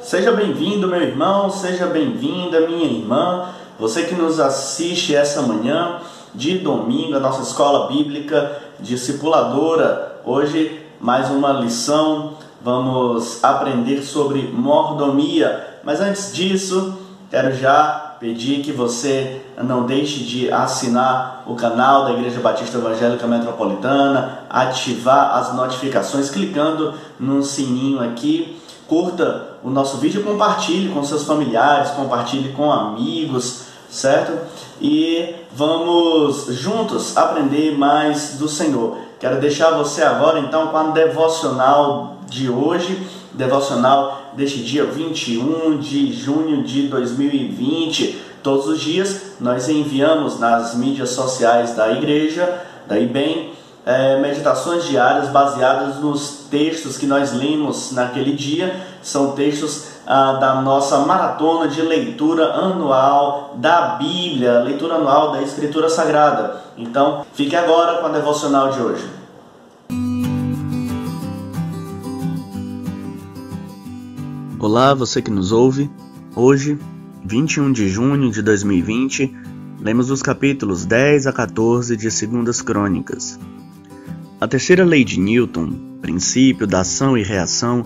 Seja bem-vindo, meu irmão, seja bem-vinda, minha irmã, você que nos assiste essa manhã de domingo, a nossa escola bíblica discipuladora. Hoje, mais uma lição, vamos aprender sobre mordomia. Mas antes disso, quero já pedir que você não deixe de assinar o canal da Igreja Batista Evangélica Metropolitana, ativar as notificações clicando no sininho aqui. Curta o nosso vídeo, compartilhe com seus familiares, compartilhe com amigos, certo? E vamos juntos aprender mais do Senhor. Quero deixar você agora então com a devocional de hoje, devocional deste dia 21 de junho de 2020. Todos os dias nós enviamos nas mídias sociais da igreja, da IBEM, meditações diárias baseadas nos textos que nós lemos naquele dia. São textos da nossa maratona de leitura anual da Bíblia, leitura anual da Escritura Sagrada. Então, fique agora com a devocional de hoje. Olá, você que nos ouve. Hoje, 21 de junho de 2020, lemos os capítulos 10 a 14 de 2 Crônicas. A terceira lei de Newton, princípio da ação e reação,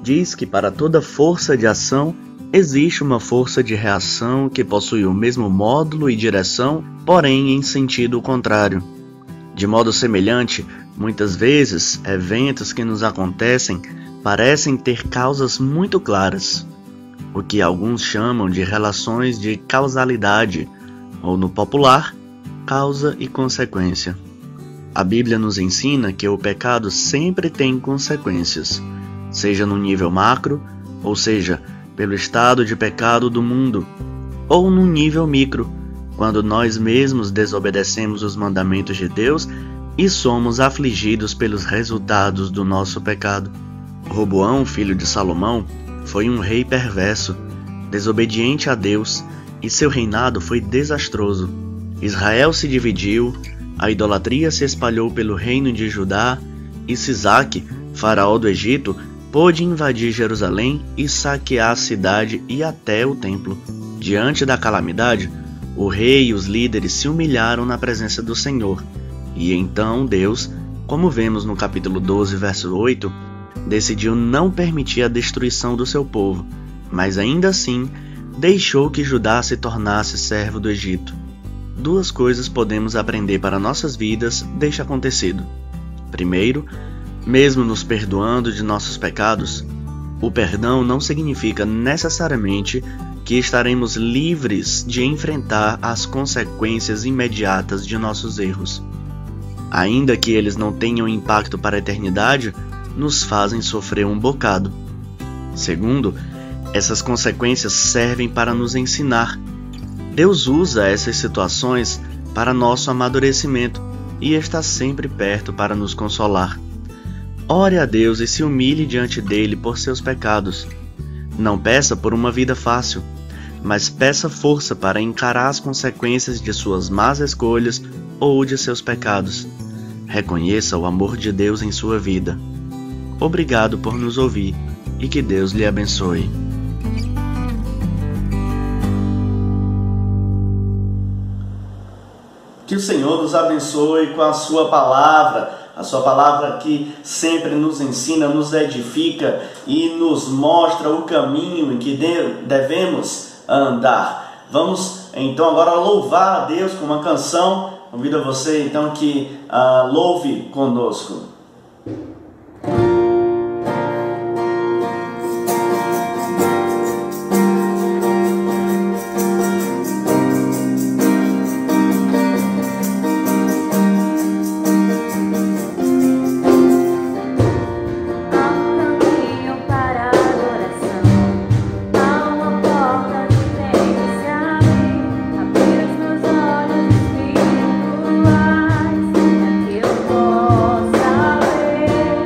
diz que para toda força de ação existe uma força de reação que possui o mesmo módulo e direção, porém em sentido contrário. De modo semelhante, muitas vezes, eventos que nos acontecem parecem ter causas muito claras, o que alguns chamam de relações de causalidade, ou no popular, causa e consequência. A Bíblia nos ensina que o pecado sempre tem consequências, seja no nível macro, ou seja, pelo estado de pecado do mundo, ou no nível micro, quando nós mesmos desobedecemos os mandamentos de Deus e somos afligidos pelos resultados do nosso pecado. Roboão, filho de Salomão, foi um rei perverso, desobediente a Deus, e seu reinado foi desastroso. Israel se dividiu, a idolatria se espalhou pelo reino de Judá, e Sisaque, faraó do Egito, pôde invadir Jerusalém e saquear a cidade e até o templo. Diante da calamidade, o rei e os líderes se humilharam na presença do Senhor. E então Deus, como vemos no capítulo 12, verso 8, decidiu não permitir a destruição do seu povo, mas ainda assim deixou que Judá se tornasse servo do Egito. Duas coisas podemos aprender para nossas vidas deste acontecido. Primeiro, mesmo nos perdoando de nossos pecados, o perdão não significa necessariamente que estaremos livres de enfrentar as consequências imediatas de nossos erros. Ainda que eles não tenham impacto para a eternidade, nos fazem sofrer um bocado. Segundo, essas consequências servem para nos ensinar. Deus usa essas situações para nosso amadurecimento e está sempre perto para nos consolar. Ore a Deus e se humilhe diante dele por seus pecados. Não peça por uma vida fácil, mas peça força para encarar as consequências de suas más escolhas ou de seus pecados. Reconheça o amor de Deus em sua vida. Obrigado por nos ouvir e que Deus lhe abençoe. Que o Senhor nos abençoe com a sua palavra que sempre nos ensina, nos edifica e nos mostra o caminho em que devemos andar. Vamos então agora louvar a Deus com uma canção. Convido você então que louve conosco. Espirituais, para que eu possa ver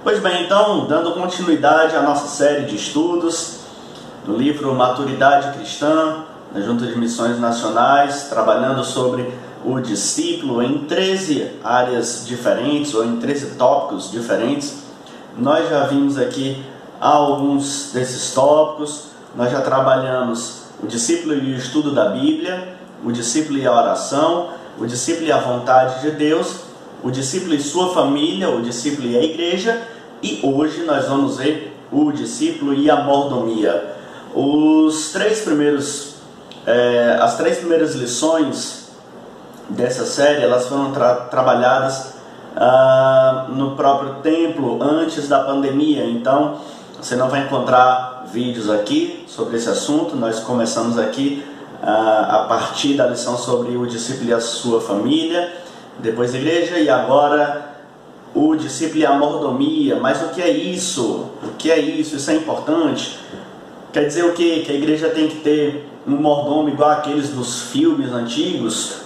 Pois bem, então, dando continuidade à nossa série de estudos do livro Maturidade Cristã, da Junta de Missões Nacionais, trabalhando sobre o discípulo em 13 áreas diferentes, ou em 13 tópicos diferentes. Nós já vimos aqui alguns desses tópicos. Nós já trabalhamos o discípulo e o estudo da Bíblia, o discípulo e a oração, o discípulo e a vontade de Deus, o discípulo e sua família, o discípulo e a igreja, e hoje nós vamos ver o discípulo e a mordomia. As três primeiras lições dessa série, elas foram trabalhadas no próprio templo antes da pandemia, então você não vai encontrar vídeos aqui sobre esse assunto. Nós começamos aqui a partir da lição sobre o discípulo e a sua família, depois a igreja, e agora o discípulo e a mordomia. Mas o que é isso? O que é isso? Isso é importante? Quer dizer o quê? Que a igreja tem que ter um mordomo igual aqueles dos filmes antigos?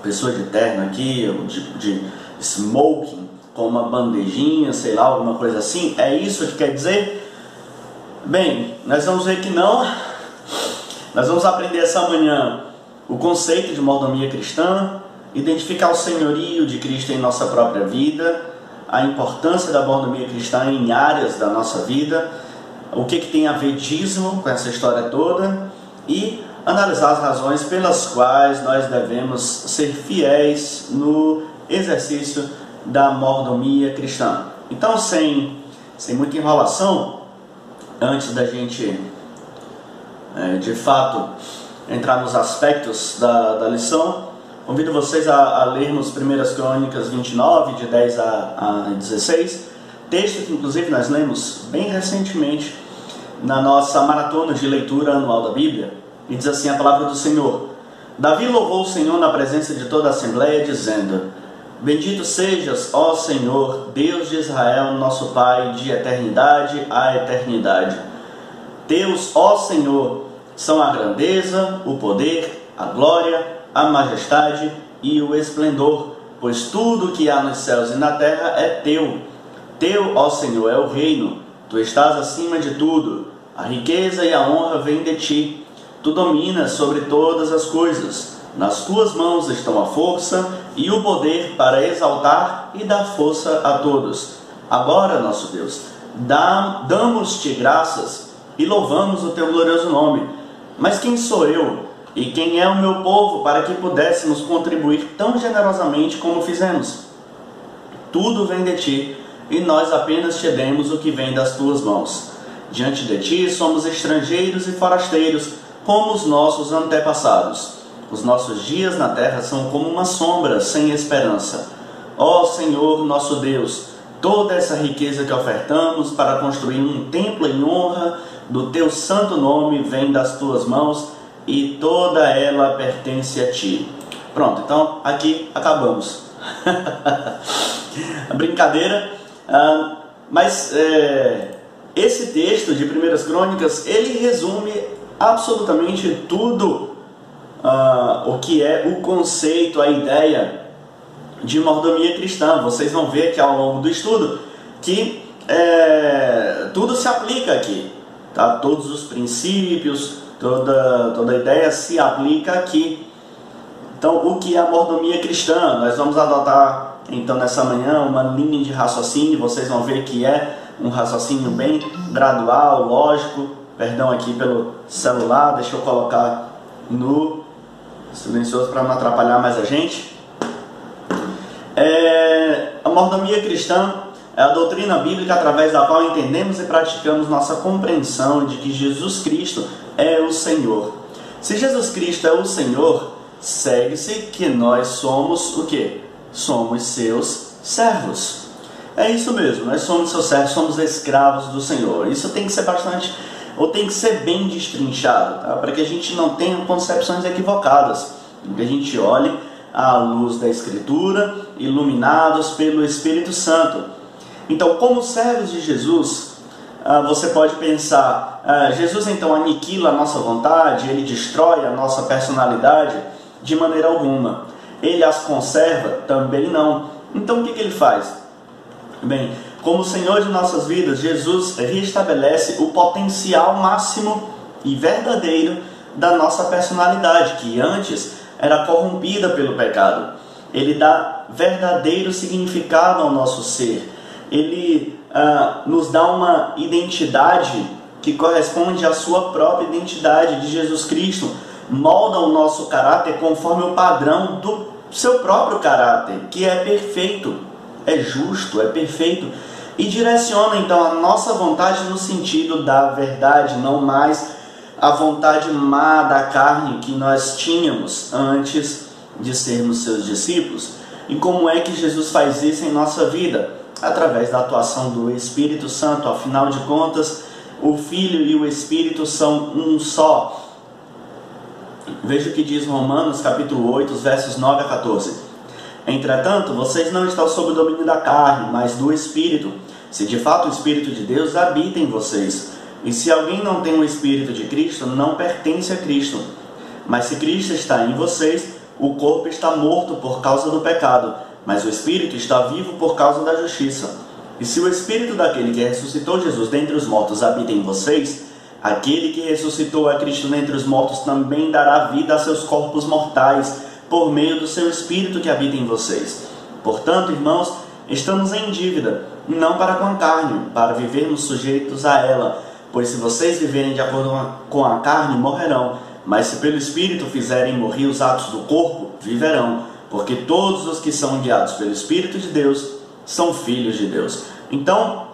Pessoa de terno aqui, de smoking, com uma bandejinha, sei lá, alguma coisa assim? É isso que quer dizer? Bem, nós vamos ver que não. Nós vamos aprender essa manhã o conceito de mordomia cristã, identificar o senhorio de Cristo em nossa própria vida, a importância da mordomia cristã em áreas da nossa vida, o que tem a ver dízimo com essa história toda, e analisar as razões pelas quais nós devemos ser fiéis no exercício da mordomia cristã. Então, sem muita enrolação, antes da gente de fato entrar nos aspectos da lição, convido vocês a lermos 1 Crônicas 29, de 10 a 16, texto que inclusive nós lemos bem recentemente na nossa maratona de leitura anual da Bíblia. E diz assim a palavra do Senhor: Davi louvou o Senhor na presença de toda a Assembleia, dizendo: Bendito sejas, ó Senhor, Deus de Israel, nosso Pai, de eternidade a eternidade. Teus, ó Senhor, são a grandeza, o poder, a glória, a majestade e o esplendor, pois tudo o que há nos céus e na terra é teu. Teu, ó Senhor, é o reino, tu estás acima de tudo, a riqueza e a honra vêm de ti. Tu dominas sobre todas as coisas, nas tuas mãos estão a força e o poder para exaltar e dar força a todos. Agora, nosso Deus, damos-te graças e louvamos o teu glorioso nome. Mas quem sou eu e quem é o meu povo para que pudéssemos contribuir tão generosamente como fizemos? Tudo vem de ti, e nós apenas te demos o que vem das tuas mãos. Diante de ti somos estrangeiros e forasteiros, como os nossos antepassados. Os nossos dias na terra são como uma sombra sem esperança. Ó Senhor nosso Deus, toda essa riqueza que ofertamos para construir um templo em honra do teu santo nome vem das tuas mãos, e toda ela pertence a ti. Pronto, então aqui acabamos. Brincadeira, mas esse texto de 1 Crônicas, ele resume absolutamente tudo o que é o conceito, a ideia de mordomia cristã. Vocês vão ver que ao longo do estudo que tudo se aplica aqui, tá? Todos os princípios, toda a ideia se aplica aqui. Então, o que é a mordomia cristã? Nós vamos adotar então nessa manhã uma linha de raciocínio. Vocês vão ver que é um raciocínio bem gradual, lógico. Perdão aqui pelo celular, deixa eu colocar no silencioso para não atrapalhar mais a gente. A mordomia cristã é a doutrina bíblica através da qual entendemos e praticamos nossa compreensão de que Jesus Cristo é o Senhor. Se Jesus Cristo é o Senhor, segue-se que nós somos o quê? Somos seus servos. É isso mesmo, nós somos seus servos, somos escravos do Senhor. Isso tem que ser tem que ser bem destrinchado, tá? Para que a gente não tenha concepções equivocadas, que a gente olhe à luz da Escritura, iluminados pelo Espírito Santo. Então, como servos de Jesus, você pode pensar, Jesus então aniquila a nossa vontade, ele destrói a nossa personalidade? De maneira alguma. Ele as conserva? Também não. Então o que ele faz? Bem, como Senhor de nossas vidas, Jesus restabelece o potencial máximo e verdadeiro da nossa personalidade, que antes era corrompida pelo pecado. Ele dá verdadeiro significado ao nosso ser. Ele nos dá uma identidade que corresponde à sua própria identidade de Jesus Cristo. Molda o nosso caráter conforme o padrão do seu próprio caráter, que é perfeito, é justo, é perfeito, e direciona então a nossa vontade no sentido da verdade, não mais a vontade má da carne que nós tínhamos antes de sermos seus discípulos. E como é que Jesus faz isso em nossa vida? Através da atuação do Espírito Santo. Afinal de contas, o Filho e o Espírito são um só. Veja o que diz Romanos capítulo 8, versos 9 a 14. Entretanto, vocês não estão sob o domínio da carne, mas do Espírito, se de fato o Espírito de Deus habita em vocês. E se alguém não tem o Espírito de Cristo, não pertence a Cristo. Mas se Cristo está em vocês, o corpo está morto por causa do pecado, mas o Espírito está vivo por causa da justiça. E se o Espírito daquele que ressuscitou Jesus dentre os mortos habita em vocês, aquele que ressuscitou a Cristo dentre os mortos também dará vida a seus corpos mortais, por meio do seu Espírito que habita em vocês. Portanto, irmãos, estamos em dívida, não para com a carne, para vivermos sujeitos a ela. Pois se vocês viverem de acordo com a carne, morrerão. Mas se pelo Espírito fizerem morrer os atos do corpo, viverão. Porque todos os que são guiados pelo Espírito de Deus são filhos de Deus. Então,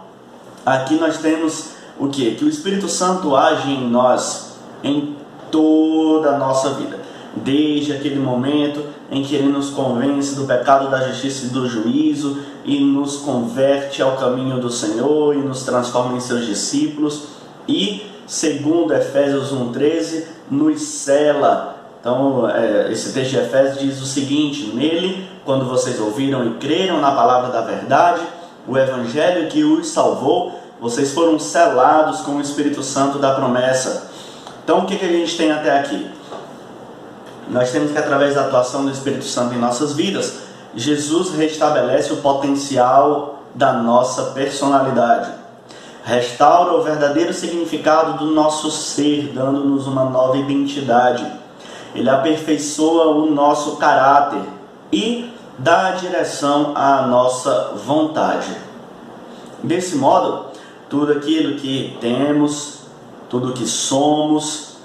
aqui nós temos o quê? Que o Espírito Santo age em nós, em toda a nossa vida. Desde aquele momento em que Ele nos convence do pecado, da justiça e do juízo, e nos converte ao caminho do Senhor, e nos transforma em seus discípulos, e, segundo Efésios 1,13, nos sela. Então, esse texto de Efésios diz o seguinte: nele, quando vocês ouviram e creram na palavra da verdade, o Evangelho que os salvou, vocês foram selados com o Espírito Santo da promessa. Então, o que a gente tem até aqui? Nós temos que, através da atuação do Espírito Santo em nossas vidas, Jesus restabelece o potencial da nossa personalidade. Restaura o verdadeiro significado do nosso ser, dando-nos uma nova identidade. Ele aperfeiçoa o nosso caráter e dá direção à nossa vontade. Desse modo, tudo aquilo que temos, tudo que somos,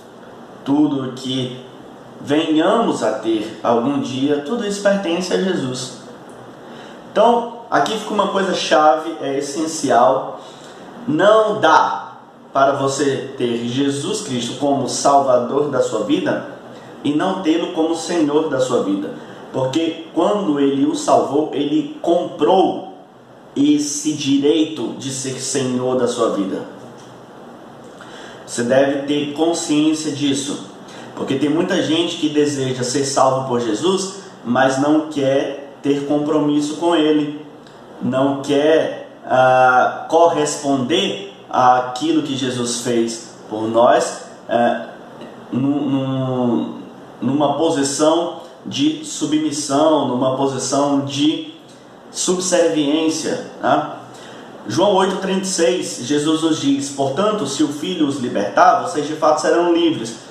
tudo que venhamos a ter algum dia, tudo isso pertence a Jesus. Então, aqui fica uma coisa chave, é essencial. Não dá para você ter Jesus Cristo como Salvador da sua vida e não tê-lo como Senhor da sua vida. Porque quando Ele o salvou, Ele comprou esse direito de ser Senhor da sua vida. Você deve ter consciência disso. Porque tem muita gente que deseja ser salvo por Jesus, mas não quer ter compromisso com Ele, não quer corresponder àquilo que Jesus fez por nós, numa posição de submissão, numa posição de subserviência. Tá? João 8,36, Jesus nos diz: portanto, se o Filho os libertar, vocês de fato serão livres.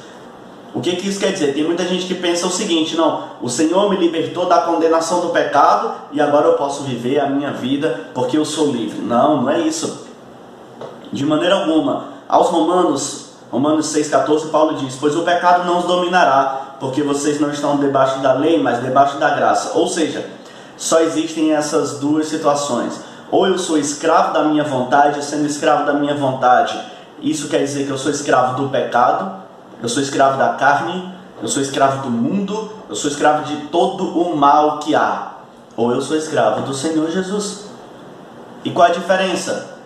O que isso quer dizer? Tem muita gente que pensa o seguinte: não, o Senhor me libertou da condenação do pecado e agora eu posso viver a minha vida porque eu sou livre. Não, não é isso. De maneira alguma. Aos Romanos 6,14, Paulo diz: pois o pecado não os dominará, porque vocês não estão debaixo da lei, mas debaixo da graça. Ou seja, só existem essas duas situações. Ou eu sou escravo da minha vontade, sendo escravo da minha vontade, isso quer dizer que eu sou escravo do pecado, eu sou escravo da carne, Eu sou escravo do mundo, eu sou escravo de todo o mal que há. Ou eu sou escravo do Senhor Jesus. E qual a diferença?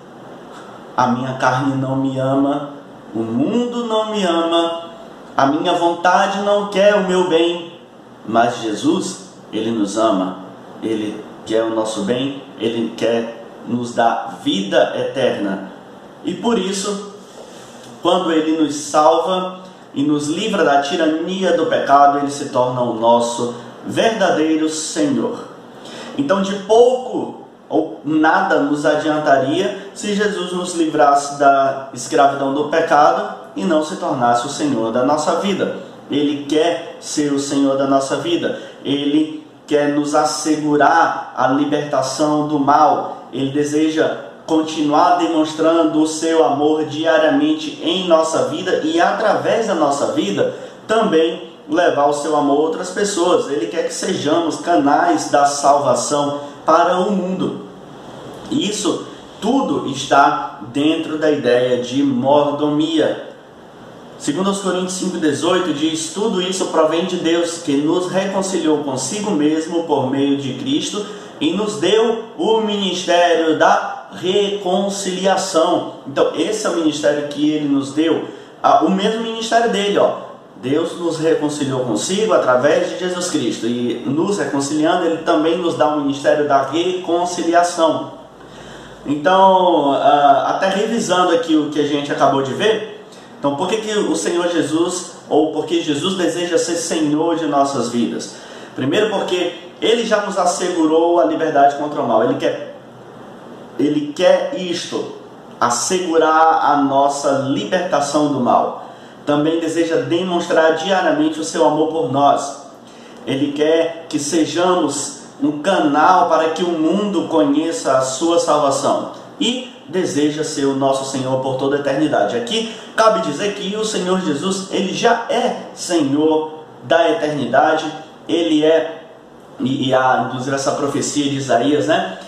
A minha carne não me ama, o mundo não me ama, a minha vontade não quer o meu bem. Mas Jesus, Ele nos ama, Ele quer o nosso bem, Ele quer nos dar vida eterna. E por isso, quando Ele nos salva e nos livra da tirania do pecado, Ele se torna o nosso verdadeiro Senhor. Então de pouco ou nada nos adiantaria se Jesus nos livrasse da escravidão do pecado e não se tornasse o Senhor da nossa vida. Ele quer ser o Senhor da nossa vida. Ele quer nos assegurar a libertação do mal. Ele deseja continuar demonstrando o seu amor diariamente em nossa vida e através da nossa vida também levar o seu amor a outras pessoas. Ele quer que sejamos canais da salvação para o mundo. E isso tudo está dentro da ideia de mordomia. 2 Coríntios 5,18 diz: tudo isso provém de Deus, que nos reconciliou consigo mesmo por meio de Cristo e nos deu o ministério da reconciliação. Então esse é o ministério que Ele nos deu, o mesmo ministério dele, Deus nos reconciliou consigo através de Jesus Cristo, e nos reconciliando, Ele também nos dá o ministério da reconciliação. Então, até revisando aqui o que a gente acabou de ver, então por que o Senhor Jesus, ou porque Jesus deseja ser Senhor de nossas vidas? Primeiro porque Ele já nos assegurou a liberdade contra o mal. Ele quer isto, assegurar a nossa libertação do mal. Também deseja demonstrar diariamente o seu amor por nós. Ele quer que sejamos um canal para que o mundo conheça a sua salvação. E deseja ser o nosso Senhor por toda a eternidade. Aqui cabe dizer que o Senhor Jesus, Ele já é Senhor da eternidade. Ele é, e há inclusive essa profecia de Isaías, né?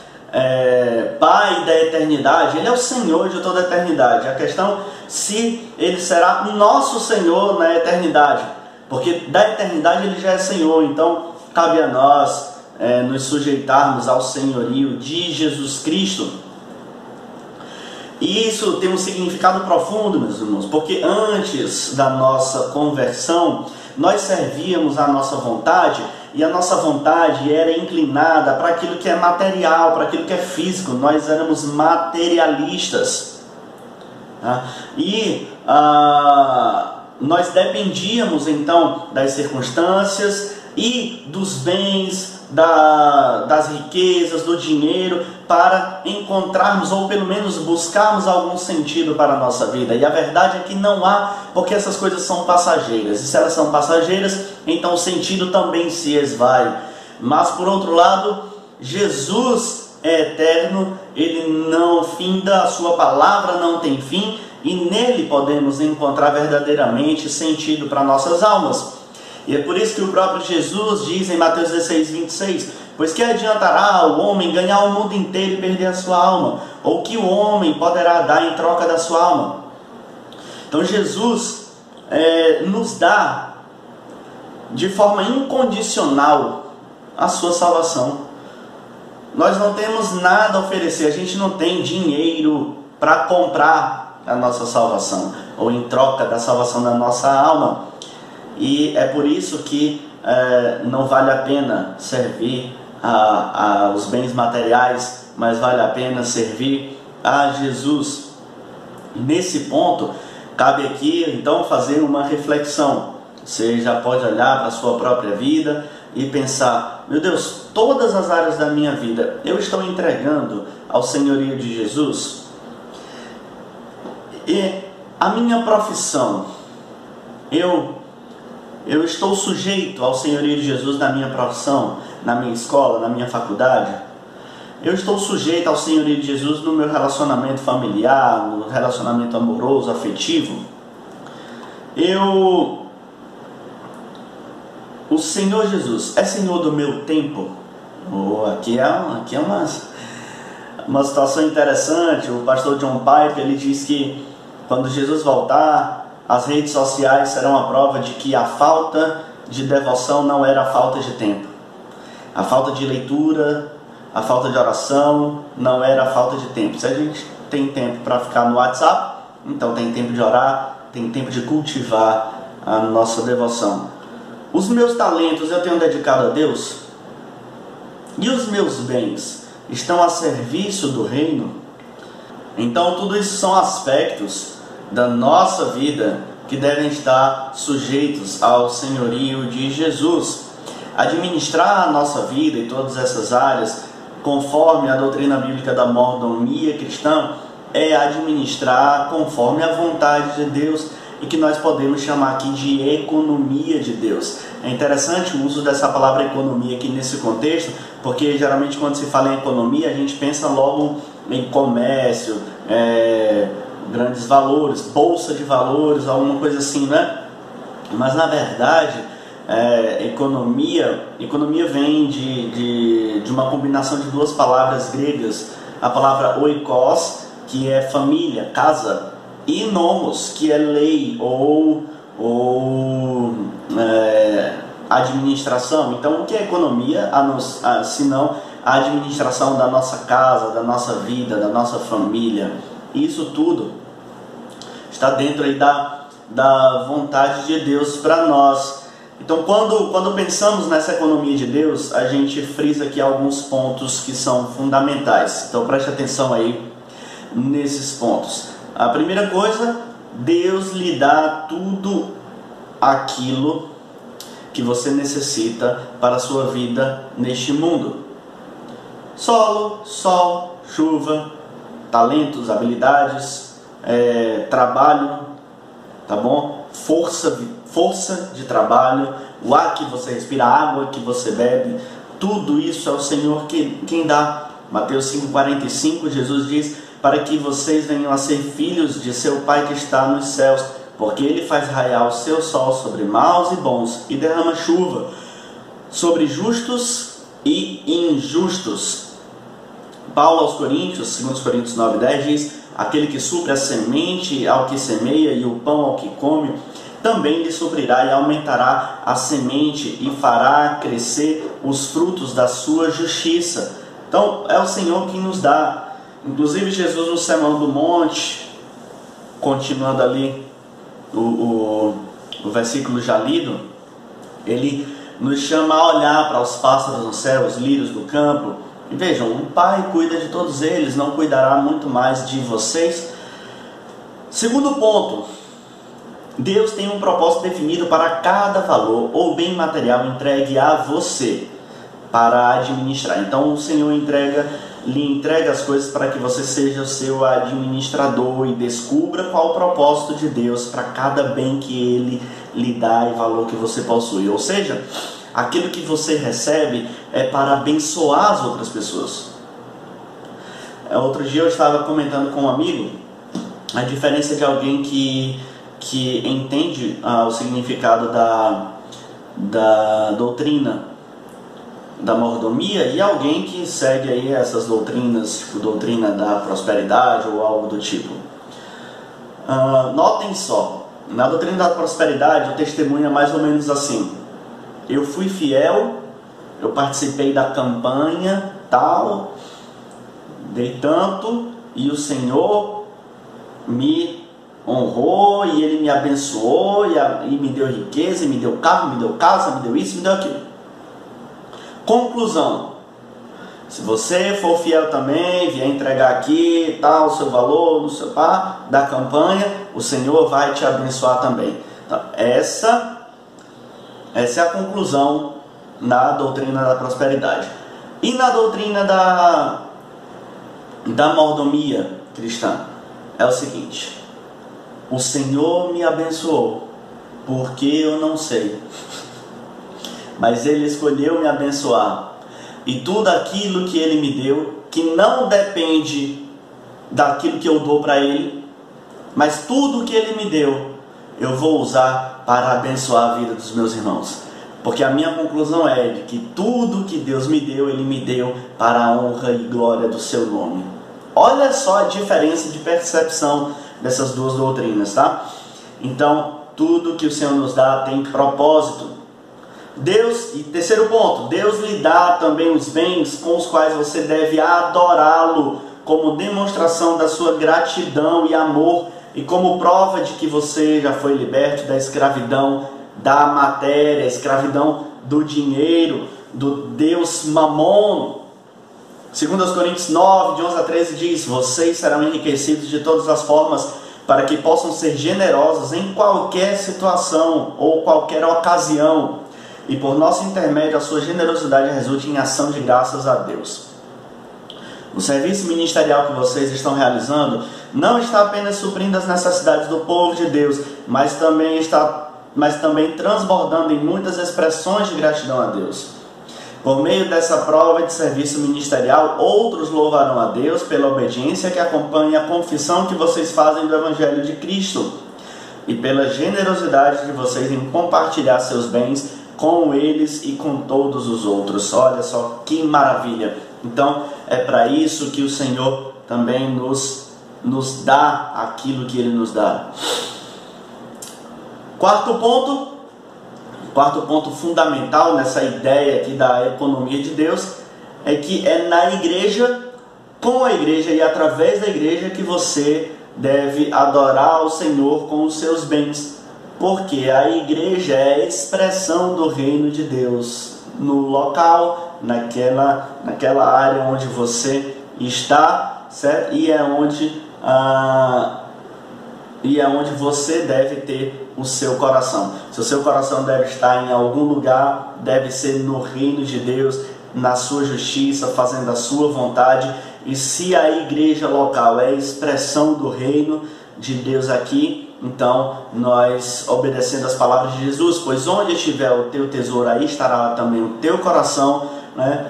Pai da eternidade. Ele é o Senhor de toda a eternidade. A questão se Ele será nosso Senhor na eternidade, porque da eternidade Ele já é Senhor. Então cabe a nós nos sujeitarmos ao senhorio de Jesus Cristo. E isso tem um significado profundo, meus irmãos, porque antes da nossa conversão nós servíamos à nossa vontade, e a nossa vontade era inclinada para aquilo que é material, para aquilo que é físico. Nós éramos materialistas, tá? E nós dependíamos então das circunstâncias e dos bens, das riquezas, do dinheiro, para encontrarmos ou pelo menos buscarmos algum sentido para a nossa vida. E a verdade é que não há, porque essas coisas são passageiras. E se elas são passageiras, então o sentido também se esvai. Mas por outro lado, Jesus é eterno, Ele não finda, a sua palavra não tem fim, e nele podemos encontrar verdadeiramente sentido para nossas almas. E é por isso que o próprio Jesus diz em Mateus 16:26: pois que adiantará o homem ganhar o mundo inteiro e perder a sua alma? Ou que o homem poderá dar em troca da sua alma? Então Jesus nos dá de forma incondicional a sua salvação. Nós não temos nada a oferecer, a gente não tem dinheiro para comprar a nossa salvação, ou em troca da salvação da nossa alma. E é por isso que não vale a pena servir aos bens materiais, mas vale a pena servir a Jesus. Nesse ponto, cabe aqui então fazer uma reflexão. Você já pode olhar para a sua própria vida e pensar: meu Deus, todas as áreas da minha vida eu estou entregando ao senhorio de Jesus? E a minha profissão, eu estou sujeito ao senhorio de Jesus na minha profissão, na minha escola, na minha faculdade? Eu estou sujeito ao senhorio de Jesus no meu relacionamento familiar, no relacionamento amoroso, afetivo? O Senhor Jesus é Senhor do meu tempo? Aqui é uma situação interessante. O pastor John Piper, ele diz que quando Jesus voltar, as redes sociais serão a prova de que a falta de devoção não era a falta de tempo. A falta de leitura, a falta de oração não era a falta de tempo. Se a gente tem tempo para ficar no WhatsApp, então tem tempo de orar, tem tempo de cultivar a nossa devoção. Os meus talentos eu tenho dedicado a Deus? E os meus bens estão a serviço do reino? Então tudo isso são aspectos da nossa vida que devem estar sujeitos ao senhorio de Jesus. Administrar a nossa vida e todas essas áreas, conforme a doutrina bíblica da mordomia cristã, é administrar conforme a vontade de Deus, e que nós podemos chamar aqui de economia de Deus. É interessante o uso dessa palavra economia aqui nesse contexto, porque geralmente quando se fala em economia, a gente pensa logo em comércio, grandes valores, bolsa de valores, alguma coisa assim, né? Mas na verdade, economia vem de uma combinação de duas palavras gregas. A palavra oikos, que é família, casa, e nomos, que é lei ou administração. Então, o que é economia, senão a administração da nossa casa, da nossa vida, da nossa família? Isso tudo está dentro aí da vontade de Deus para nós. Então, quando pensamos nessa economia de Deus, a gente frisa aqui alguns pontos que são fundamentais. Então, preste atenção aí nesses pontos. A primeira coisa, Deus lhe dá tudo aquilo que você necessita para a sua vida neste mundo. Solo, sol, chuva, talentos, habilidades, trabalho, tá bom? Força de trabalho, o ar que você respira, a água que você bebe, tudo isso é o Senhor quem dá. Mateus 5,45, Jesus diz: para que vocês venham a ser filhos de seu Pai que está nos céus, porque Ele faz raiar o seu sol sobre maus e bons, e derrama chuva sobre justos e injustos. Paulo aos Coríntios, 2 Coríntios 9,10 diz: aquele que supre a semente ao que semeia e o pão ao que come, também lhe suprirá e aumentará a semente e fará crescer os frutos da sua justiça. Então é o Senhor quem nos dá. Inclusive Jesus no Sermão do Monte, continuando ali o versículo já lido, ele nos chama a olhar para os pássaros no céu, os lírios do campo, e vejam, o Pai cuida de todos eles, não cuidará muito mais de vocês? Segundo ponto, Deus tem um propósito definido para cada valor ou bem material entregue a você para administrar. Então o Senhor lhe entrega as coisas para que você seja o seu administrador e descubra qual o propósito de Deus para cada bem que Ele lhe dá e valor que você possui. Ou seja, aquilo que você recebe é para abençoar as outras pessoas. Outro dia eu estava comentando com um amigo a diferença de alguém que entende o significado da doutrina da mordomia e alguém que segue aí essas doutrinas, tipo doutrina da prosperidade ou algo do tipo. Notem só, na doutrina da prosperidade o testemunho é mais ou menos assim: eu fui fiel, eu participei da campanha tal, dei tanto e o Senhor me honrou e Ele me abençoou e me deu riqueza, e me deu carro, me deu casa, me deu isso, me deu aquilo. Conclusão: se você for fiel também, vier entregar aqui tal, o seu valor, no seu da campanha, o Senhor vai te abençoar também. Então, essa é a conclusão na doutrina da prosperidade. E na doutrina da mordomia cristã é o seguinte: o Senhor me abençoou porque eu não sei, mas Ele escolheu me abençoar, e tudo aquilo que Ele me deu, que não depende daquilo que eu dou para Ele, mas tudo que Ele me deu, eu vou usar para abençoar a vida dos meus irmãos. Porque a minha conclusão é de que tudo que Deus me deu, Ele me deu para a honra e glória do seu nome. Olha só a diferença de percepção dessas duas doutrinas, tá? Então, tudo que o Senhor nos dá tem propósito. Deus, e terceiro ponto, Deus lhe dá também os bens com os quais você deve adorá-lo, como demonstração da sua gratidão e amor, e como prova de que você já foi liberto da escravidão da matéria, escravidão do dinheiro, do Deus Mamon. 2 Coríntios 9, de 11 a 13 diz: vocês serão enriquecidos de todas as formas, para que possam ser generosos em qualquer situação ou qualquer ocasião, e por nosso intermédio a sua generosidade resulte em ação de graças a Deus. O serviço ministerial que vocês estão realizando não está apenas suprindo as necessidades do povo de Deus, mas também transbordando em muitas expressões de gratidão a Deus. Por meio dessa prova de serviço ministerial, outros louvarão a Deus pela obediência que acompanha a confissão que vocês fazem do Evangelho de Cristo e pela generosidade de vocês em compartilhar seus bens com eles e com todos os outros. Olha só que maravilha! Então, é para isso que o Senhor também nos dá aquilo que Ele nos dá. Quarto ponto fundamental nessa ideia aqui da economia de Deus é que é na igreja, com a igreja e através da igreja que você deve adorar ao Senhor com os seus bens, porque a igreja é a expressão do reino de Deus no local, naquela área onde você está, certo? E é onde você deve ter o seu coração. Se o seu coração deve estar em algum lugar, deve ser no reino de Deus, na sua justiça, fazendo a sua vontade. E se a igreja local é a expressão do reino de Deus aqui, então nós, obedecendo as palavras de Jesus, pois onde estiver o teu tesouro, aí estará também o teu coração, né?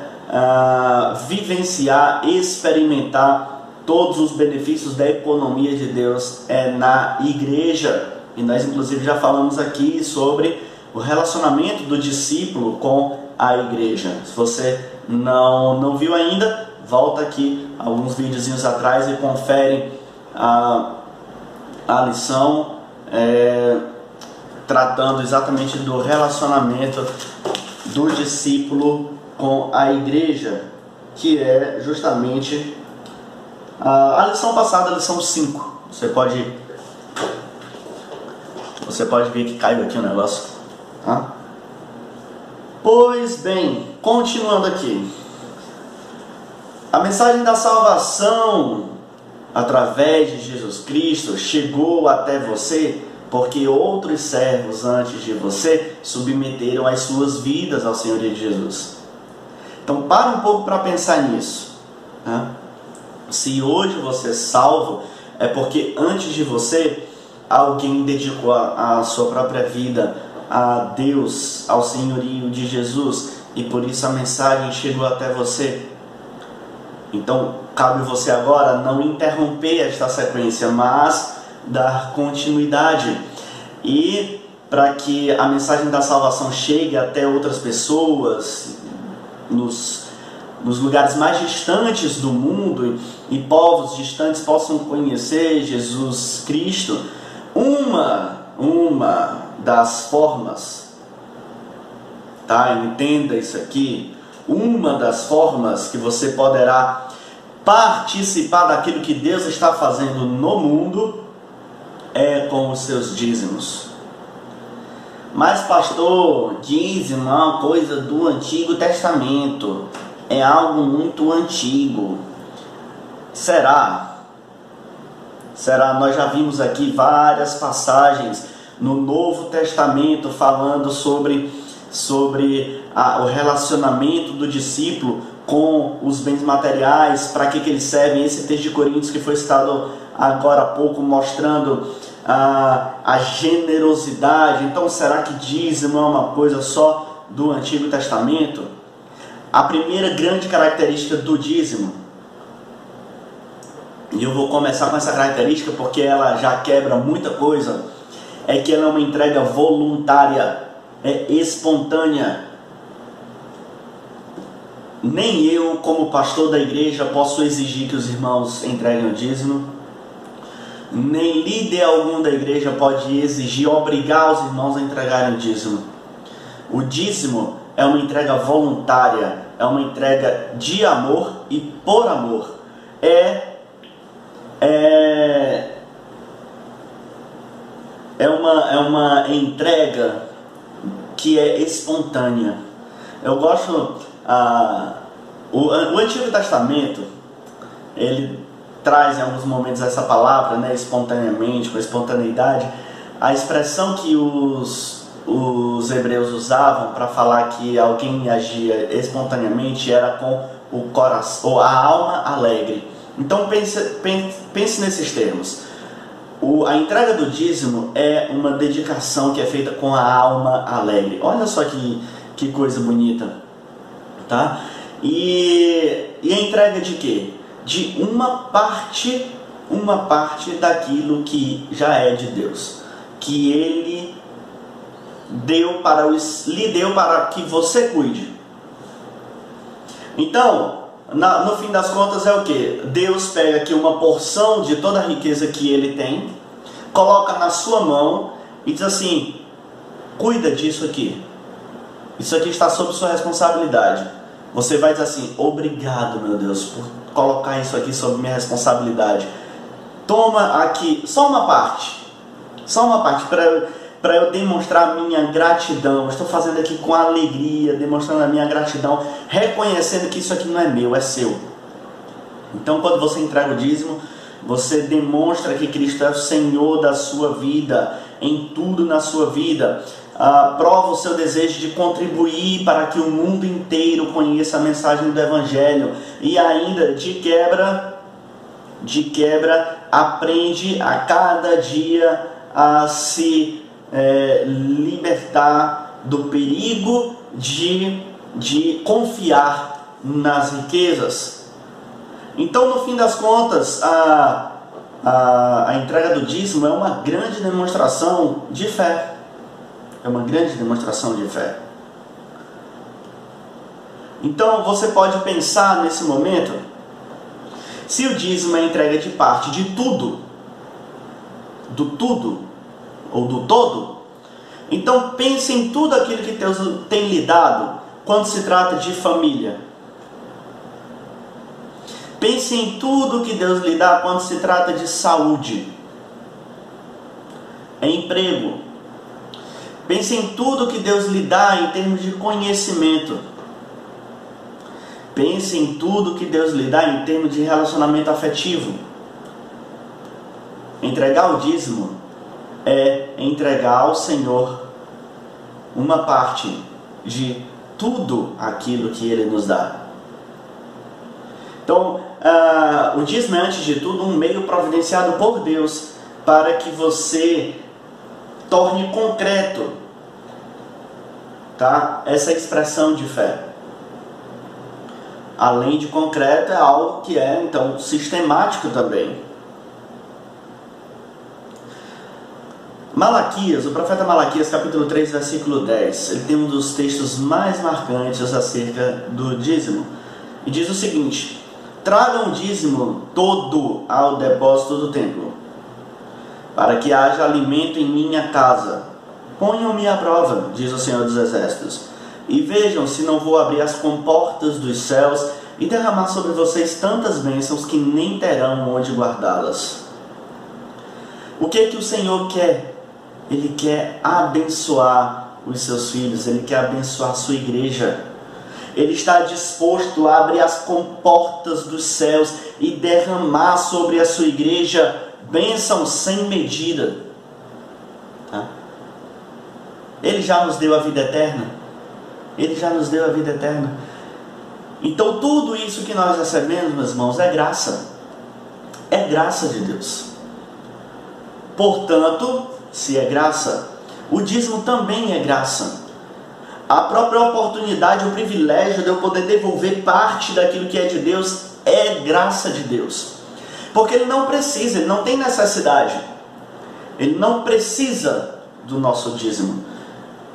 Vivenciar, experimentar todos os benefícios da economia de Deus é na igreja. E nós inclusive já falamos aqui sobre o relacionamento do discípulo com a igreja. Se você não viu ainda, volta aqui alguns videozinhos atrás e confere a lição tratando exatamente do relacionamento do discípulo com a igreja, que é justamente a lição passada, a lição 5. Você pode ver que caiu aqui o negócio. Pois bem, continuando aqui. A mensagem da salvação através de Jesus Cristo chegou até você porque outros servos antes de você submeteram as suas vidas ao senhorio de Jesus. Então para um pouco para pensar nisso. Se hoje você é salvo, é porque antes de você alguém dedicou a sua própria vida a Deus, ao senhorio de Jesus, e por isso a mensagem chegou até você. Então cabe você agora não interromper esta sequência, mas dar continuidade. E para que a mensagem da salvação chegue até outras pessoas nos lugares mais distantes do mundo e povos distantes possam conhecer Jesus Cristo, uma das formas, entenda isso aqui, uma das formas que você poderá participar daquilo que Deus está fazendo no mundo é com os seus dízimos. Mas pastor, dízimo é uma coisa do Antigo Testamento, é algo muito antigo. Será? Nós já vimos aqui várias passagens no Novo Testamento falando sobre o relacionamento do discípulo com os bens materiais, para que eles servem. Esse texto de Coríntios que foi citado agora há pouco, mostrando a generosidade. Então será que dízimo é uma coisa só do Antigo Testamento? A primeira grande característica do dízimo, e eu vou começar com essa característica porque ela já quebra muita coisa, é que ela é uma entrega voluntária, é espontânea. Nem eu, como pastor da igreja, posso exigir que os irmãos entreguem o dízimo. nem líder algum da igreja pode exigir, obrigar os irmãos a entregarem o dízimo. O dízimo é uma entrega voluntária, é uma entrega de amor e por amor. É uma entrega que é espontânea. Eu gosto, o Antigo Testamento, ele traz em alguns momentos essa palavra, né, espontaneamente, com espontaneidade, a expressão que os hebreus usavam para falar que alguém agia espontaneamente era com o coração, ou a alma alegre. Então pense nesses termos. A entrega do dízimo é uma dedicação que é feita com a alma alegre. Olha só que coisa bonita, tá? E a entrega de quê? De uma parte daquilo que já é de Deus, que Ele lhe deu para que você cuide. Então, no fim das contas é o que? Deus pega aqui uma porção de toda a riqueza que Ele tem, coloca na sua mão e diz assim: cuida disso aqui. Isso aqui está sob sua responsabilidade. Você vai dizer assim: obrigado, meu Deus, por colocar isso aqui sob minha responsabilidade. Toma aqui só uma parte para eu demonstrar a minha gratidão. Estou fazendo aqui com alegria, demonstrando a minha gratidão, reconhecendo que isso aqui não é meu, é seu. Então, quando você entrega o dízimo, você demonstra que Cristo é o Senhor da sua vida, em tudo na sua vida. Prova o seu desejo de contribuir para que o mundo inteiro conheça a mensagem do Evangelho. E ainda, de quebra, aprende a cada dia a se libertar do perigo de confiar nas riquezas. Então, no fim das contas, a entrega do dízimo é uma grande demonstração de fé. É uma grande demonstração de fé. Então, você pode pensar nesse momento, se o dízimo é entrega de parte de tudo, do tudo, ou do todo, então pense em tudo aquilo que Deus tem lhe dado quando se trata de família. Pense em tudo que Deus lhe dá quando se trata de saúde, emprego. Pense em tudo que Deus lhe dá em termos de conhecimento. Pense em tudo que Deus lhe dá em termos de relacionamento afetivo. Entregar o dízimo é entregar ao Senhor uma parte de tudo aquilo que Ele nos dá. Então, o dízimo é, antes de tudo, um meio providenciado por Deus para que você torne concreto, tá, essa expressão de fé. Além de concreto, é algo que é, então, sistemático também. Malaquias, o profeta Malaquias, capítulo 3, versículo 10, ele tem um dos textos mais marcantes acerca do dízimo. E diz o seguinte: tragam o dízimo todo ao depósito do templo, para que haja alimento em minha casa. Ponham-me à prova, diz o Senhor dos Exércitos, e vejam se não vou abrir as comportas dos céus e derramar sobre vocês tantas bênçãos que nem terão onde guardá-las. O que é que o Senhor quer? Ele quer abençoar os seus filhos, Ele quer abençoar a sua igreja. Ele está disposto a abrir as comportas dos céus e derramar sobre a sua igreja bênçãos sem medida. Tá? Ele já nos deu a vida eterna. Ele já nos deu a vida eterna. Então tudo isso que nós recebemos, meus irmãos, é graça. É graça de Deus. Portanto, se é graça, o dízimo também é graça. A própria oportunidade, o privilégio de eu poder devolver parte daquilo que é de Deus é graça de Deus. Porque Ele não precisa, Ele não tem necessidade. Ele não precisa do nosso dízimo.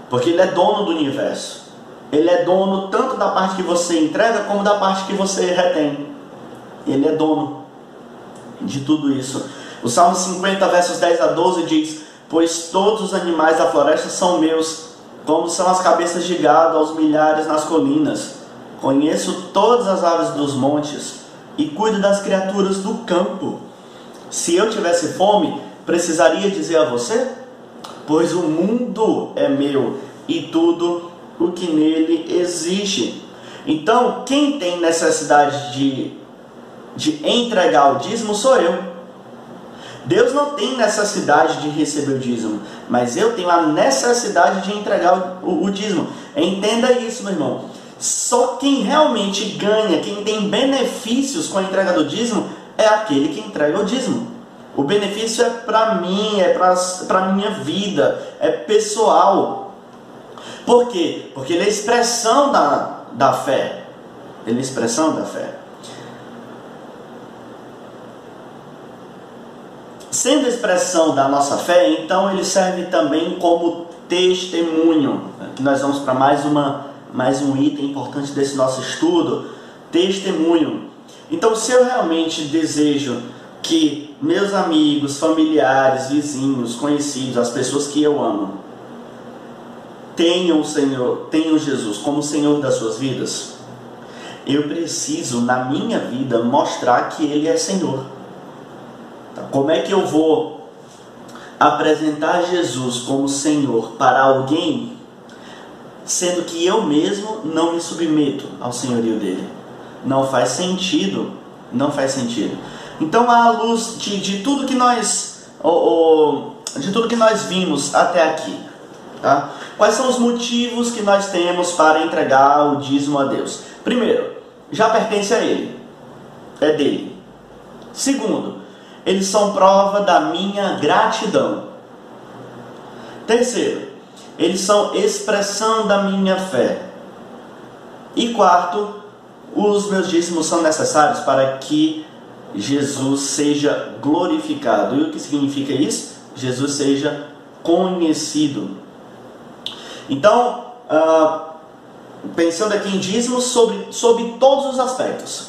Porque Ele é dono do universo. Ele é dono tanto da parte que você entrega como da parte que você retém. Ele é dono de tudo isso. O Salmo 50, versos 10 a 12 diz: pois todos os animais da floresta são meus, como são as cabeças de gado aos milhares nas colinas. Conheço todas as aves dos montes e cuido das criaturas do campo. Se eu tivesse fome, precisaria dizer a você? Pois o mundo é meu e tudo o que nele existe. Então, quem tem necessidade de entregar o dízimo sou eu. Deus não tem necessidade de receber o dízimo, mas eu tenho a necessidade de entregar o dízimo. Entenda isso, meu irmão. Só quem realmente ganha, quem tem benefícios com a entrega do dízimo, é aquele que entrega o dízimo. O benefício é para mim, é para a minha vida, é pessoal. Por quê? Porque ele é expressão da fé. Ele é expressão da fé. Sendo expressão da nossa fé, então ele serve também como testemunho. Aqui nós vamos para mais um item importante desse nosso estudo: testemunho. Então, se eu realmente desejo que meus amigos, familiares, vizinhos, conhecidos, as pessoas que eu amo, tenham Jesus como Senhor das suas vidas, eu preciso, na minha vida, mostrar que Ele é Senhor. Como é que eu vou apresentar Jesus como Senhor para alguém, sendo que eu mesmo não me submeto ao senhorio dele? Não faz sentido. Não faz sentido. Então, à luz de tudo que nós vimos até aqui, tá? Quais são os motivos que nós temos para entregar o dízimo a Deus? Primeiro, já pertence a Ele, é dele. Segundo, eles são prova da minha gratidão. Terceiro, eles são expressão da minha fé. E quarto, os meus dízimos são necessários para que Jesus seja glorificado. E o que significa isso? Jesus seja conhecido. Então, pensando aqui em dízimos sobre todos os aspectos.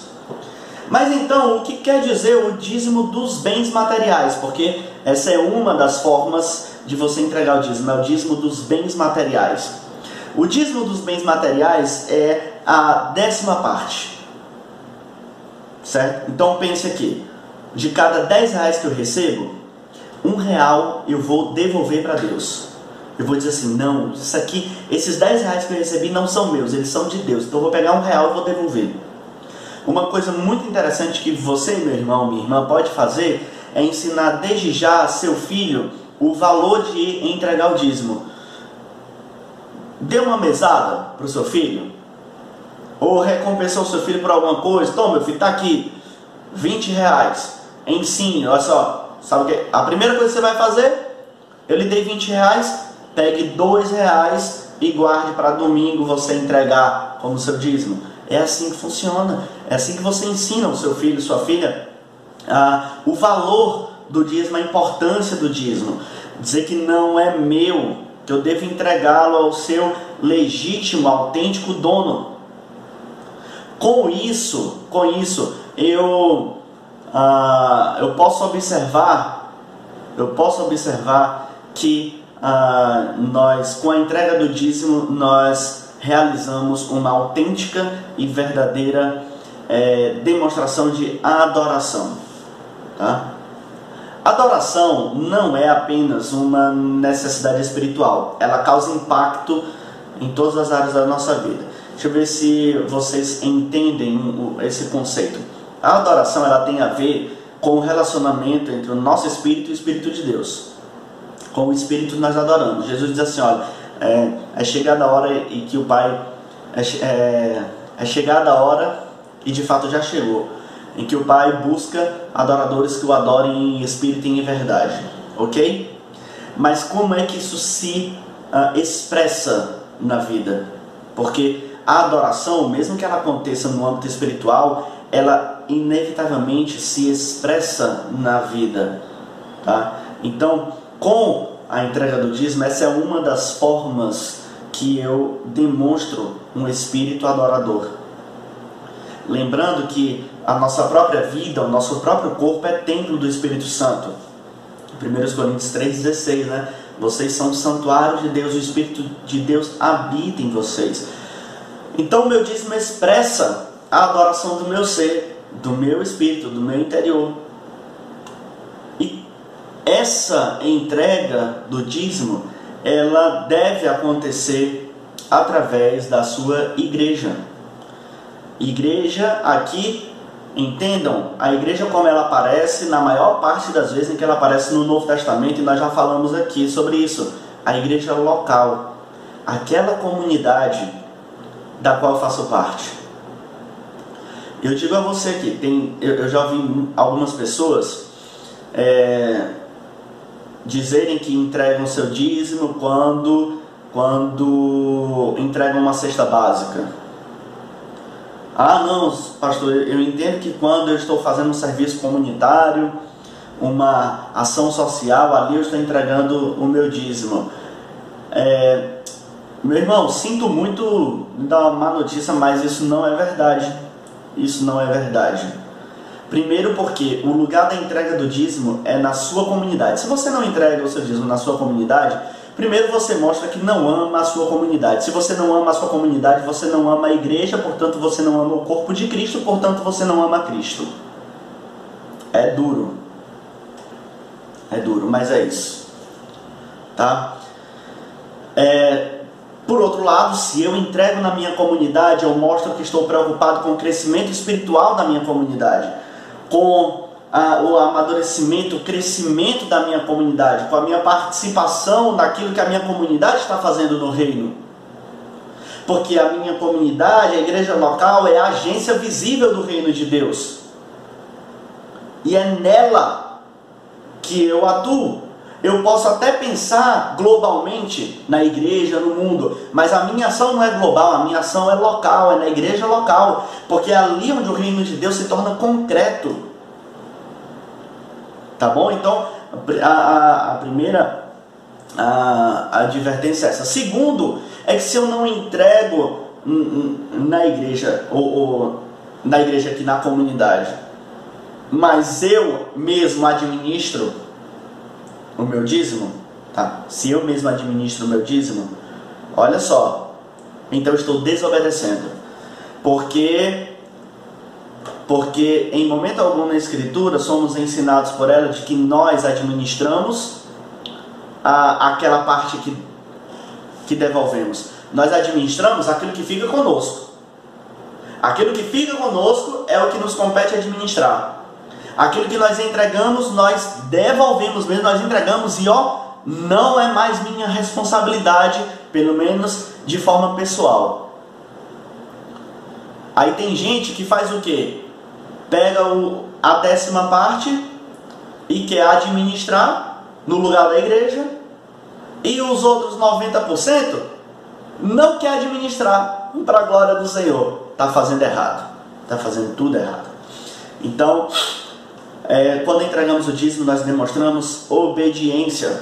Mas então, o que quer dizer o dízimo dos bens materiais? Porque essa é uma das formas de você entregar o dízimo, é o dízimo dos bens materiais. O dízimo dos bens materiais é a 10ª parte, certo? Então pense aqui, de cada 10 reais que eu recebo, R$1 eu vou devolver para Deus. Eu vou dizer assim: não, isso aqui, esses 10 reais que eu recebi não são meus, eles são de Deus. Então eu vou pegar R$1 e vou devolver. Uma coisa muito interessante que você, meu irmão, minha irmã, pode fazer é ensinar desde já a seu filho o valor de entregar o dízimo. Dê uma mesada para o seu filho, ou recompensou o seu filho por alguma coisa. Toma, meu filho, está aqui, R$20. Ensine, olha só, sabe o que? A primeira coisa que você vai fazer, eu lhe dei R$20, pegue R$2 e guarde para domingo você entregar como seu dízimo. É assim que funciona. É assim que você ensina o seu filho, sua filha, o valor do dízimo, a importância do dízimo. Dizer que não é meu, que eu devo entregá-lo ao seu legítimo, autêntico dono. Com isso, eu posso observar que nós, com a entrega do dízimo, nós realizamos uma autêntica e verdadeira demonstração de adoração, tá? Adoração não é apenas uma necessidade espiritual, ela causa impacto em todas as áreas da nossa vida. Deixa eu ver se vocês entendem esse conceito. A adoração, ela tem a ver com o relacionamento entre o nosso espírito e o Espírito de Deus. Com o Espírito nós adoramos. Jesus diz assim: olha, é chegada a hora e que o Pai é chegada a hora, e de fato já chegou, em que o Pai busca adoradores que o adorem em espírito e em verdade, ok? Mas como é que isso se expressa na vida? Porque a adoração, mesmo que ela aconteça no âmbito espiritual, ela inevitavelmente se expressa na vida, tá? Então, com a entrega do dízimo, essa é uma das formas que eu demonstro um espírito adorador. lembrando que a nossa própria vida, o nosso próprio corpo é templo do Espírito Santo. 1 Coríntios 3,16, né? Vocês são o santuário de Deus, o Espírito de Deus habita em vocês. Então o meu dízimo expressa a adoração do meu ser, do meu espírito, do meu interior. E essa entrega do dízimo, ela deve acontecer através da sua igreja. Igreja aqui, entendam, a igreja como ela aparece na maior parte das vezes em que ela aparece no Novo Testamento, e nós já falamos aqui sobre isso. A igreja local, aquela comunidade da qual eu faço parte. Eu digo a você que eu já ouvi algumas pessoas dizerem que entregam seu dízimo quando entregam uma cesta básica. Ah, não, pastor, eu entendo que quando eu estou fazendo um serviço comunitário, uma ação social, ali eu estou entregando o meu dízimo. Meu irmão, sinto muito dar uma má notícia, mas isso não é verdade. Isso não é verdade. Primeiro porque o lugar da entrega do dízimo é na sua comunidade. Se você não entrega o seu dízimo na sua comunidade, primeiro você mostra que não ama a sua comunidade. Se você não ama a sua comunidade, você não ama a igreja, portanto você não ama o corpo de Cristo, portanto você não ama Cristo. É duro. É duro, mas é isso. Tá? Por outro lado, se eu entrego na minha comunidade, eu mostro que estou preocupado com o crescimento espiritual da minha comunidade, com o amadurecimento, o crescimento da minha comunidade, com a minha participação naquilo que a minha comunidade está fazendo no reino. Porque a minha comunidade, a igreja local, é a agência visível do reino de Deus. E é nela que eu atuo. Eu posso até pensar globalmente na igreja, no mundo, mas a minha ação não é global, a minha ação é local, é na igreja local, porque é ali onde o reino de Deus se torna concreto. Tá bom? Então, a primeira advertência é essa. Segundo, é que se eu não entrego na igreja, ou na igreja aqui na comunidade, mas eu mesmo administro o meu dízimo, tá? Se eu mesmo administro o meu dízimo, olha só, então eu estou desobedecendo, porque em momento algum na Escritura somos ensinados por ela de que nós administramos aquela parte que devolvemos. Nós administramos aquilo que fica conosco. Aquilo que fica conosco é o que nos compete administrar. Aquilo que nós entregamos, nós devolvemos mesmo, nós entregamos e não é mais minha responsabilidade, pelo menos de forma pessoal. Aí tem gente que faz o quê? Pega a 10ª parte e quer administrar no lugar da igreja, e os outros 90% não quer administrar para a glória do Senhor. Está fazendo errado, está fazendo tudo errado. Então, quando entregamos o dízimo, nós demonstramos obediência.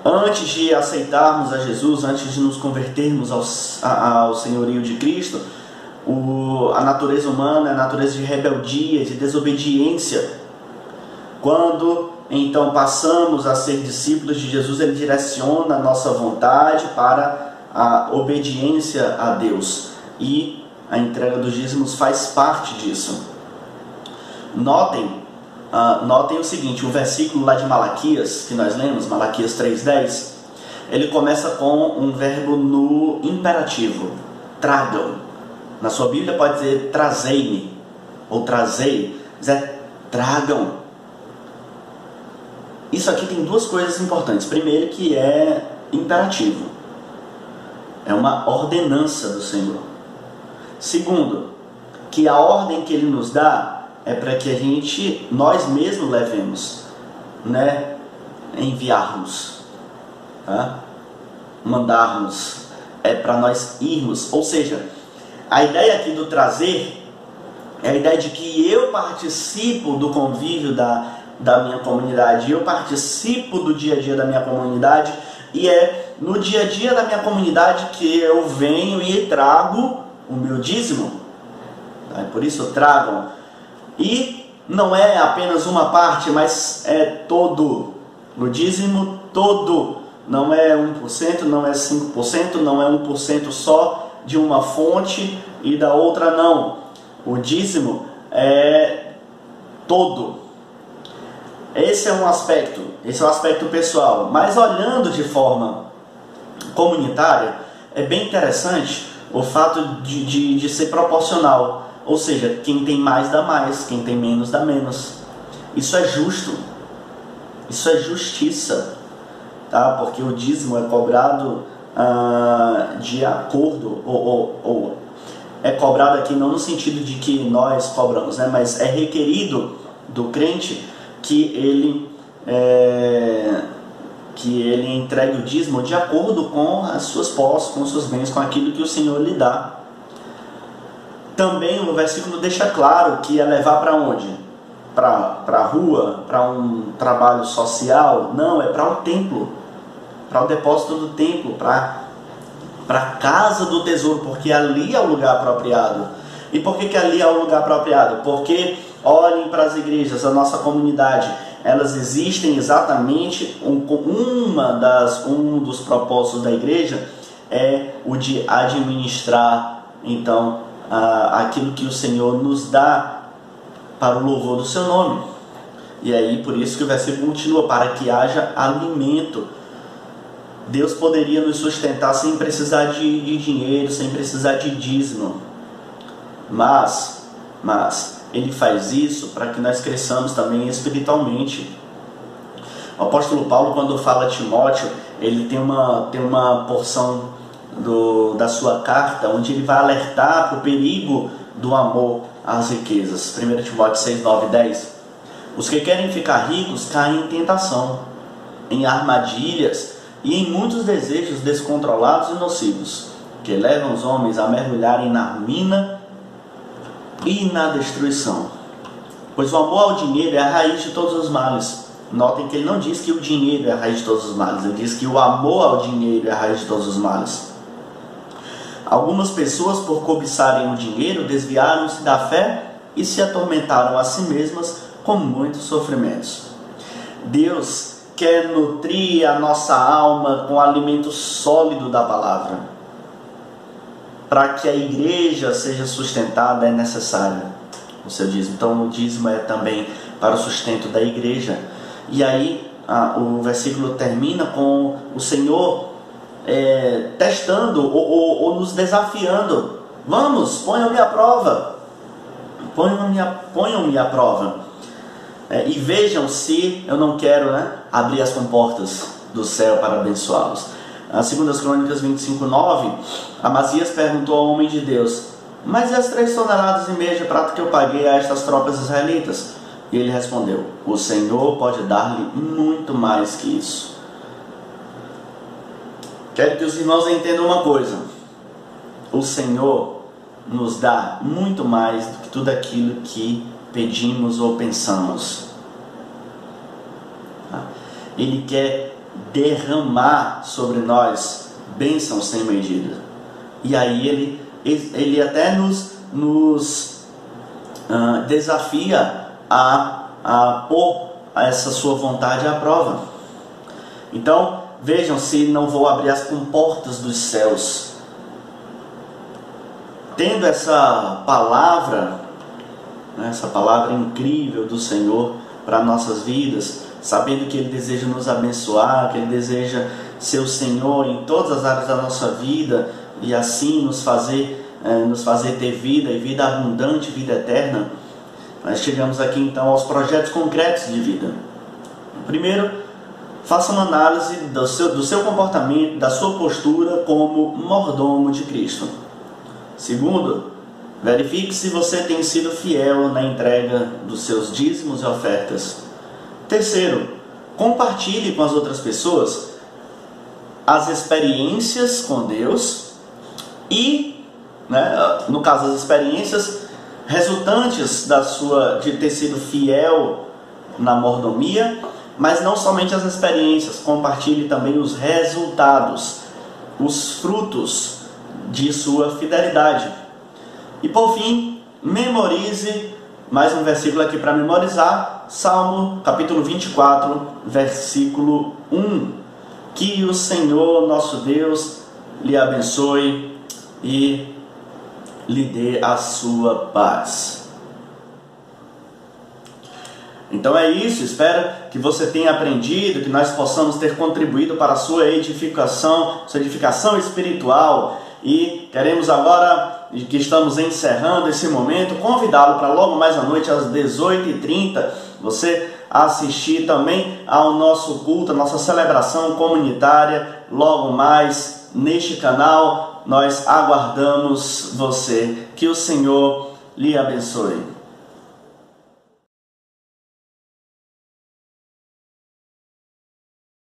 Antes de aceitarmos a Jesus, antes de nos convertermos ao senhorio de Cristo, a natureza humana é a natureza de rebeldia, de desobediência. Quando então passamos a ser discípulos de Jesus, Ele direciona a nossa vontade para a obediência a Deus. E a entrega dos dízimos faz parte disso. Notem o seguinte, o versículo lá de Malaquias, que nós lemos, Malaquias 3,10, ele começa com um verbo no imperativo, tragam. Na sua Bíblia pode dizer trazei-me, ou trazei, mas tragam. Isso aqui tem duas coisas importantes. Primeiro, que é imperativo, é uma ordenança do Senhor. Segundo, que a ordem que Ele nos dá é para que nós mesmos levemos, né? Enviarmos, tá? Mandarmos, é para nós irmos. Ou seja, a ideia aqui do trazer é a ideia de que eu participo do convívio da minha comunidade, eu participo do dia a dia da minha comunidade, e é no dia a dia da minha comunidade que eu venho e trago o meu dízimo. Por isso tragam. E não é apenas uma parte, mas é todo. O dízimo todo. Não é 1%, não é 5%, não é 1% só de uma fonte e da outra não. O dízimo é todo. Esse é um aspecto pessoal. Mas olhando de forma comunitária, é bem interessante o fato de ser proporcional. Ou seja, quem tem mais dá mais, quem tem menos dá menos. Isso é justo. Isso é justiça. Tá? Porque o dízimo é cobrado de acordo, ou é cobrado aqui não no sentido de que nós cobramos, né? Mas é requerido do crente que ele entregue o dízimo de acordo com as suas posses, com os seus bens, com aquilo que o Senhor lhe dá. Também o versículo deixa claro que é levar para onde? Para a rua, para um trabalho social? Não, é para o templo, para o depósito do templo, para a casa do tesouro, porque ali é o lugar apropriado. E por que ali é o lugar apropriado? Porque olhem para as igrejas, a nossa comunidade, elas existem exatamente, um dos propósitos da igreja é o de administrar, então, aquilo que o Senhor nos dá para o louvor do seu nome. E aí, por isso que o versículo continua, para que haja alimento. Deus poderia nos sustentar sem precisar de dinheiro, sem precisar de dízimo. Mas Ele faz isso para que nós cresçamos também espiritualmente. O apóstolo Paulo, quando fala a Timóteo, ele tem uma porção da sua carta, onde ele vai alertar para o perigo do amor às riquezas. 1 Timóteo 6, 9 e 10. Os que querem ficar ricos caem em tentação, em armadilhas e em muitos desejos descontrolados e nocivos, que levam os homens a mergulharem na ruína e na destruição. Pois o amor ao dinheiro é a raiz de todos os males. Notem que ele não diz que o dinheiro é a raiz de todos os males, ele diz que o amor ao dinheiro é a raiz de todos os males. Algumas pessoas, por cobiçarem o dinheiro, desviaram-se da fé e se atormentaram a si mesmas com muitos sofrimentos. Deus quer nutrir a nossa alma com o alimento sólido da palavra. Para que a igreja seja sustentada é necessário o seu dízimo. Então o dízimo é também para o sustento da igreja. E aí o versículo termina com o Senhor testando ou nos desafiando. Vamos, ponham-me à prova. Ponham-me à prova. E vejam se eu não quero abrir as comportas do céu para abençoá-los. As 2 Crônicas 25, 9, Amazias perguntou ao homem de Deus: mas e as 3,5 toneladas de prata que eu paguei a estas tropas israelitas? E ele respondeu: o Senhor pode dar-lhe muito mais que isso. Quero que os irmãos entendam uma coisa: o Senhor nos dá muito mais do que tudo aquilo que pedimos ou pensamos. Ele quer derramar sobre nós bênçãos sem medida. E aí ele até nos desafia a pôr essa sua vontade à prova. Então, vejam se não vou abrir as comportas dos céus. Tendo essa palavra incrível do Senhor para nossas vidas, sabendo que Ele deseja nos abençoar, que Ele deseja ser o Senhor em todas as áreas da nossa vida e assim nos fazer ter vida e vida abundante, vida eterna. Nós chegamos aqui então aos projetos concretos de vida. Primeiro, faça uma análise do seu comportamento, da sua postura como mordomo de Cristo. Segundo, verifique se você tem sido fiel na entrega dos seus dízimos e ofertas. Terceiro, compartilhe com as outras pessoas as experiências com Deus e, no caso, as experiências resultantes de ter sido fiel na mordomia, mas não somente as experiências, compartilhe também os resultados, os frutos de sua fidelidade. E por fim, memorize mais um versículo aqui para memorizar. Salmo capítulo 24, versículo 1. Que o Senhor nosso Deus lhe abençoe e lhe dê a sua paz. Então é isso, espero que você tenha aprendido, que nós possamos ter contribuído para a sua edificação espiritual. E queremos agora, que estamos encerrando esse momento, convidá-lo para logo mais à noite às 18h30, você assistir também ao nosso culto, a nossa celebração comunitária, logo mais neste canal. Nós aguardamos você. Que o Senhor lhe abençoe.